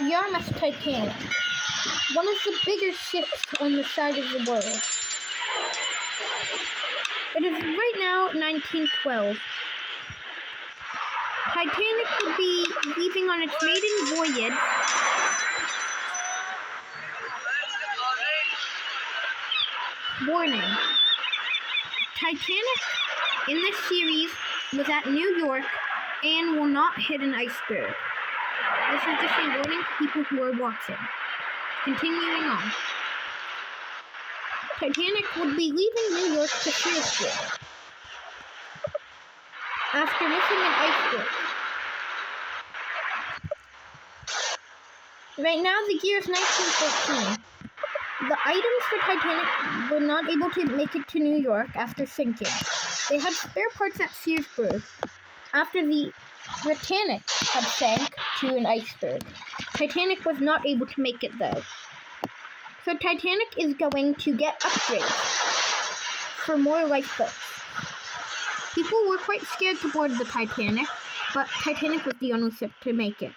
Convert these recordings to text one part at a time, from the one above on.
UMS Titanic, one of the bigger ships on the side of the world. It is right now 1912. Titanic would be leaving on its maiden voyage. Warning. Titanic in this series was at New York and will not hit an iceberg. This is just a warning to people who are watching. Continuing on. Titanic would be leaving New York to Shrewsbury after missing an iceberg. Right now, the year is 1914. The items for Titanic were not able to make it to New York after sinking. They had spare parts at Shrewsbury after the Titanic had sank to an iceberg. Titanic was not able to make it though. So Titanic is going to get upgrades for more lifeboats. People were quite scared to board the Titanic, but Titanic was the only ship to make it.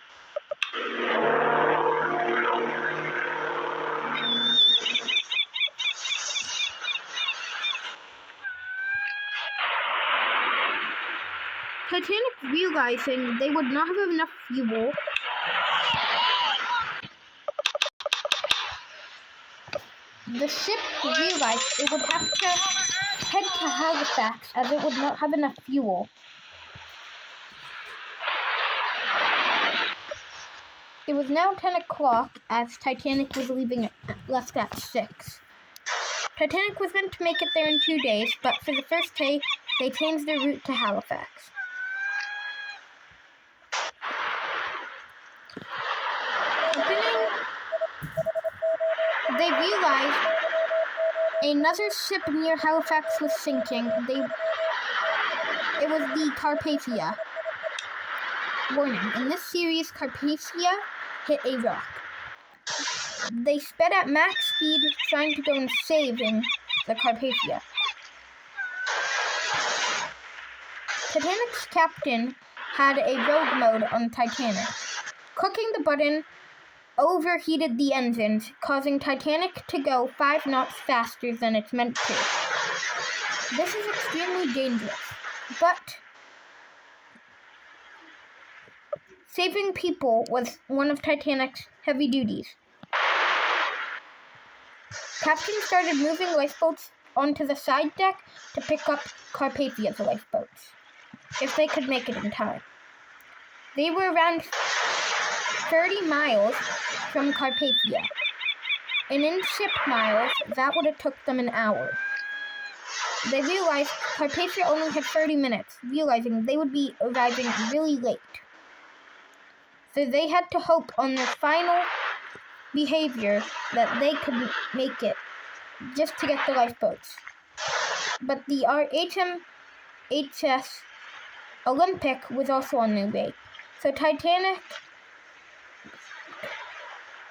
Titanic, realizing they would not have enough fuel, the ship realized it would have to head to Halifax as it would not have enough fuel. It was now 10 o'clock as Titanic was leaving left at 6. Titanic was meant to make it there in 2 days, but for the first day, they changed their route to Halifax. They realized another ship near Halifax was sinking. It was the Carpathia. Warning, in this series, Carpathia hit a rock. They sped at max speed trying to go and saving the Carpathia. Titanic's captain had a rogue mode on Titanic. Clicking the button overheated the engines, causing Titanic to go 5 knots faster than it's meant to. This is extremely dangerous, but saving people was one of Titanic's heavy duties. Captain started moving lifeboats onto the side deck to pick up Carpathia's lifeboats, if they could make it in time. They were around 30 miles from Carpathia, and in ship miles, that would have took them an hour. They realized Carpathia only had 30 minutes, realizing they would be arriving really late. So they had to hope on their final behavior that they could make it, just to get the lifeboats. But the HMHS Olympic was also on their way. So Titanic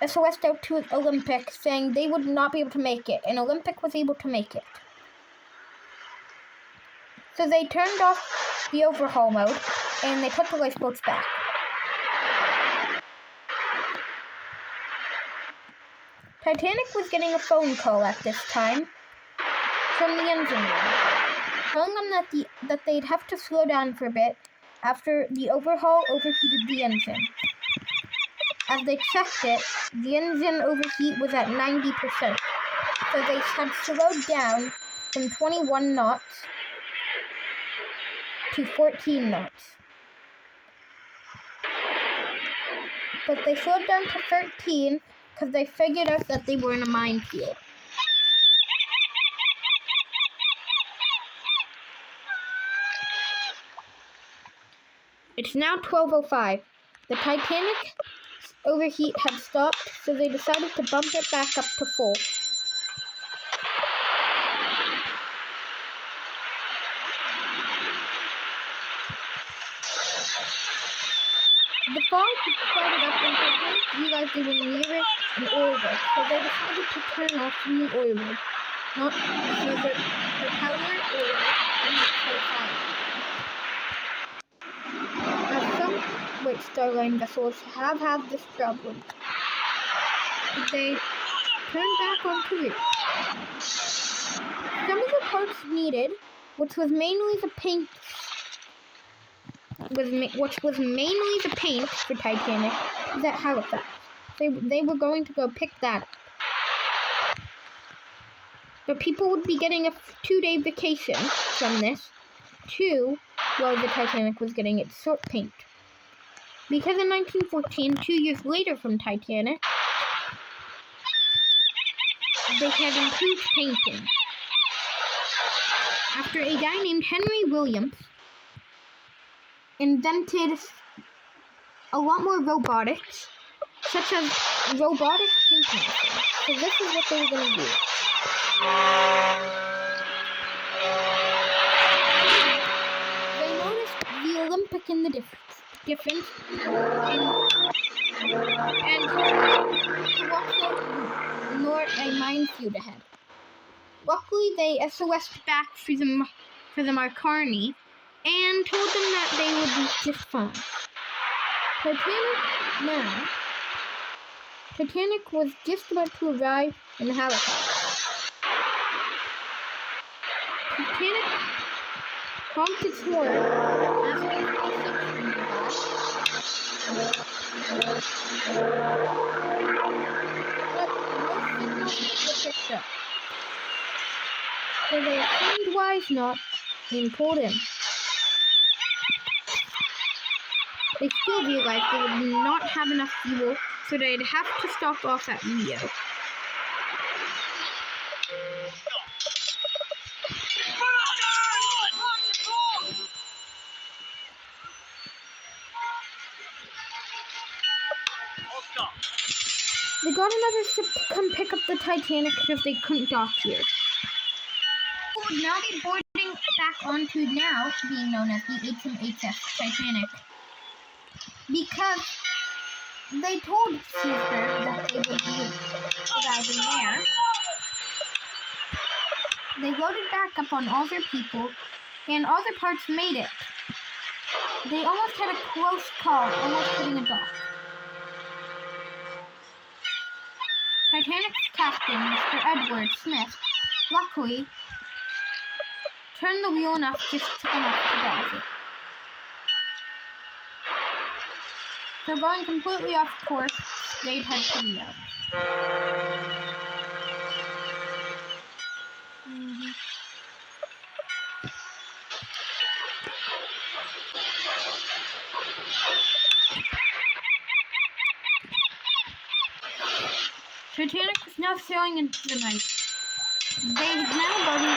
SOS'd out to Olympic, saying they would not be able to make it, and Olympic was able to make it. So they turned off the overhaul mode, and they put the lifeboats back. Titanic was getting a phone call at this time from the engine room, telling them that they'd have to slow down for a bit after the overhaul overheated the engine. As they checked it, the engine overheat was at 90%, so they had slowed down from 21 knots to 14 knots. But they slowed down to 13 because they figured out that they were in a minefield. It's now 12:05. The Titanic overheat had stopped, so they decided to bump it back up to full. The fog started up and Titanic realized they were near an oil rig, so they decided to turn off from the oil rig, not so that the power oil would not start fire. White Star Line vessels have had this problem. They turn back onto route. Some of the parts needed, which was mainly the paint for Titanic, was at Halifax. They were going to go pick that up. But people would be getting a 2-day vacation from this, too, while the Titanic was getting its short paint. Because in 1914, 2 years later from Titanic, they had improved painting. After a guy named Henry Williams invented a lot more robotics, such as robotic painting. So this is what they were going to do. They noticed the Olympic in the difference, and also nor a minefield ahead. Luckily, they SOS'd back for the Marconi and told them that they would be just fine. Titanic was just about to arrive in Halifax. Titanic honked its horn, asking for but no signals were picked up. So they assumed wise not and pulled in. They still realized they would not have enough fuel, so they'd have to stop off at Rio. They got another ship to come pick up the Titanic because they couldn't dock here. Who would now be boarding back onto now being known as the HMHS Titanic. Because they told Caesar that they would be arriving there. They loaded back up on all their people, and all their parts made it. They almost had a close call, almost hitting a dock. Titanic's captain, Mr. Edward Smith, luckily, turned the wheel enough just to come up to dodge it. So going completely off course, they'd head to Rio. Titanic was now sailing into the night. They had now gotten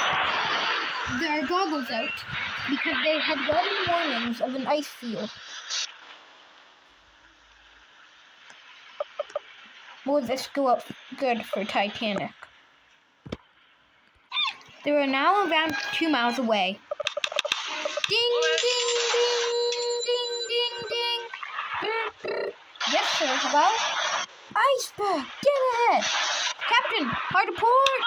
their goggles out because they had gotten warnings of an ice field. Will this go up good for Titanic? They were now around 2 miles away. Ding, ding, ding, ding, ding, ding. Yes, sir. Hello? Iceberg, get ahead! Captain, hard to port!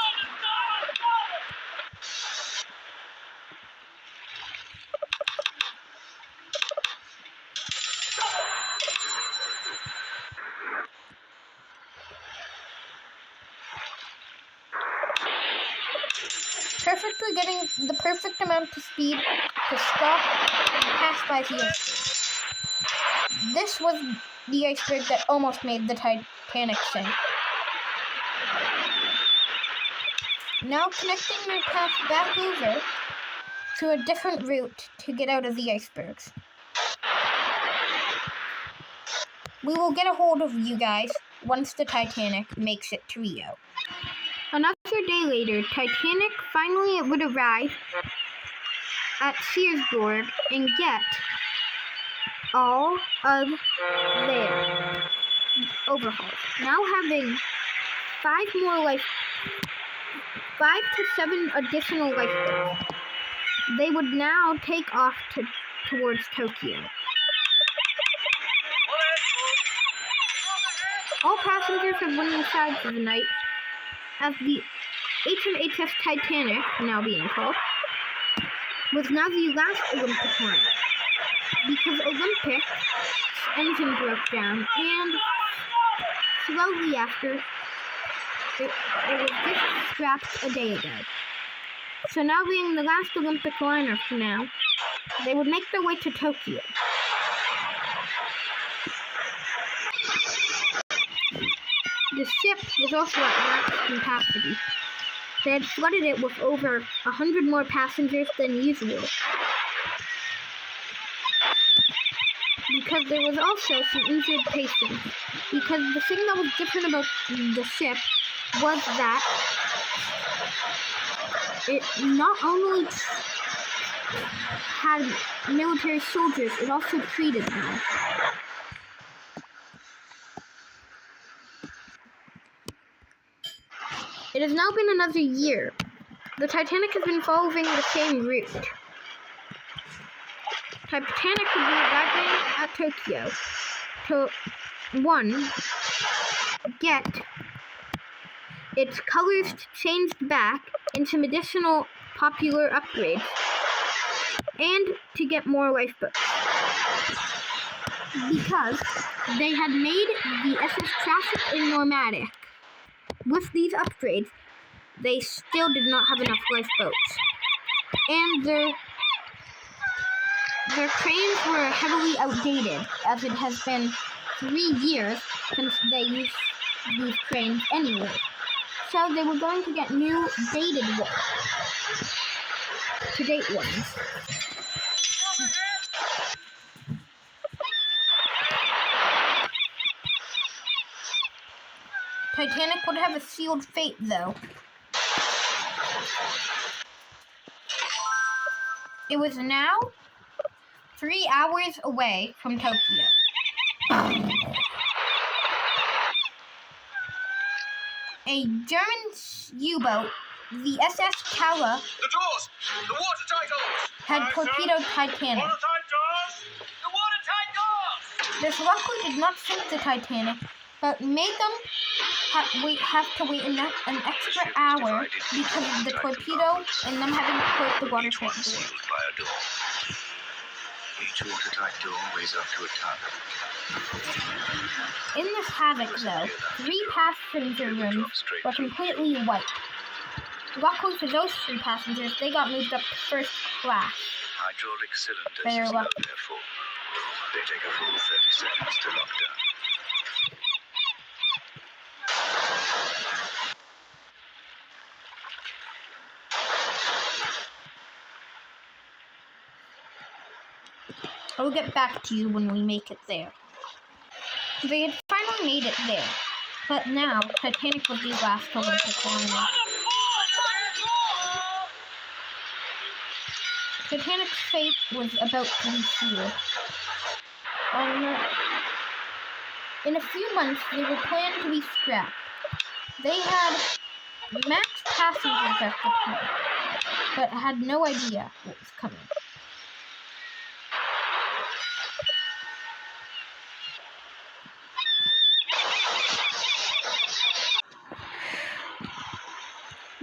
Perfectly getting the perfect amount of speed to stop and pass by the iceberg. This was the iceberg that almost made the Titanic sink. Now connecting their path back over to a different route to get out of the icebergs. We will get a hold of you guys once the Titanic makes it to Rio. Another day later, Titanic finally would arrive at Searsburg and get all of their overhauls. Now having 5 to 7 additional lifeboats. They would now take off towards Tokyo. All passengers have went inside for the night, as the HMHS Titanic, now being called, was now the last Olympic liner. Because Olympics engine broke down, and slowly after, it was just scrapped a day ago. So now being the last Olympic liner for now, they would make their way to Tokyo. The ship was also at max capacity. They had flooded it with over 100 more passengers than usual. Because there was also some injured patients. Because the thing that was different about the ship was that it not only had military soldiers, it also treated them. It has now been another year. The Titanic has been following the same route. Titanic will be arriving at Tokyo to, 1, get its colors changed back into medicinal popular upgrades, and to get more lifeboats. Because they had made the SS Traffic in Normatic. With these upgrades, they still did not have enough lifeboats. And their cranes were heavily outdated, as it has been 3 years since they used these cranes anyway. So they were going to get new dated ones. To-date ones. Titanic would have a sealed fate, though. It was now 3 hours away from Tokyo. A German U-boat, the SS Kala, the doors! The watertight doors! had torpedoed Titanic. Watertight doors! The watertight doors! This luckily did not sink the Titanic, but made them have to wait an extra hour because of the torpedo and them having to close the watertight door. By a door. Each watertight door weighs up to a ton. In this havoc, though, 3 passenger rooms were completely wiped. Luckily for those 3 passengers, they got moved up to first class. Hydraulic cylinders Better is luck. not their fault. They take a full 30 seconds to lock down. I will get back to you when we make it there. They had finally made it there, but now Titanic was the last Olympic liner. Titanic's fate was about to be sealed. In a few months, they were planned to be scrapped. They had max passengers at the time, but had no idea what was coming.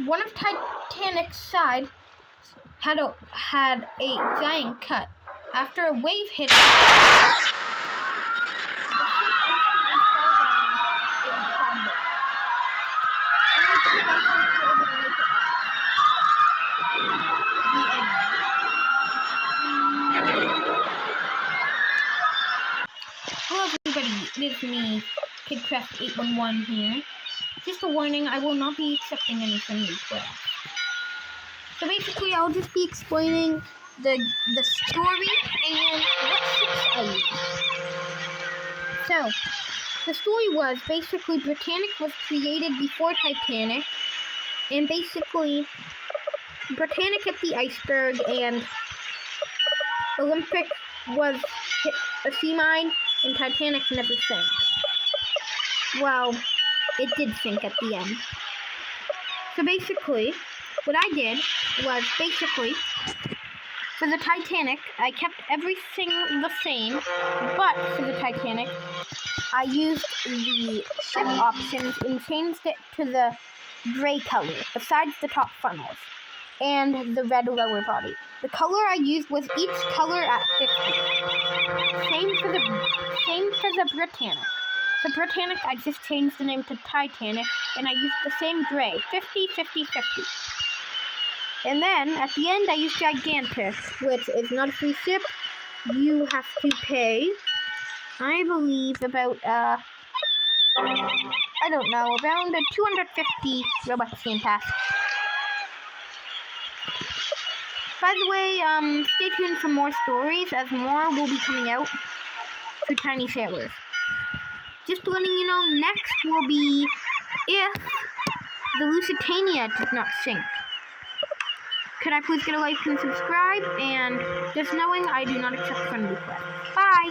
One of Titanic's sides had a giant cut. After a wave hit it, Hello everybody, it is me, KidCraft811 here. Just a warning, I will not be accepting any friend requests. So basically, I'll just be explaining the story and what ships I used. So, the story was basically Britannic was created before Titanic, and basically Britannic hit the iceberg, and Olympic was hit a sea mine, and Titanic never sank. Well, it did sink at the end. So basically, what I did was for the Titanic, I kept everything the same, but for the Titanic, I used the ship options and changed it to the gray color, besides the top funnels, and the red lower body. The color I used was each color at 50. Same for the Britannic. The Britannic, I just changed the name to Titanic, and I used the same gray, 50, 50, 50. And then, at the end, I used Gigantic, which is not a free ship. You have to pay, I believe, about, I don't know, around 250 Robux Game Pass. By the way, stay tuned for more stories, as more will be coming out for Tiny Sailors. Just letting you know, next will be if the Lusitania does not sink. Could I please get a like and subscribe? And just knowing I do not accept friend requests. Bye!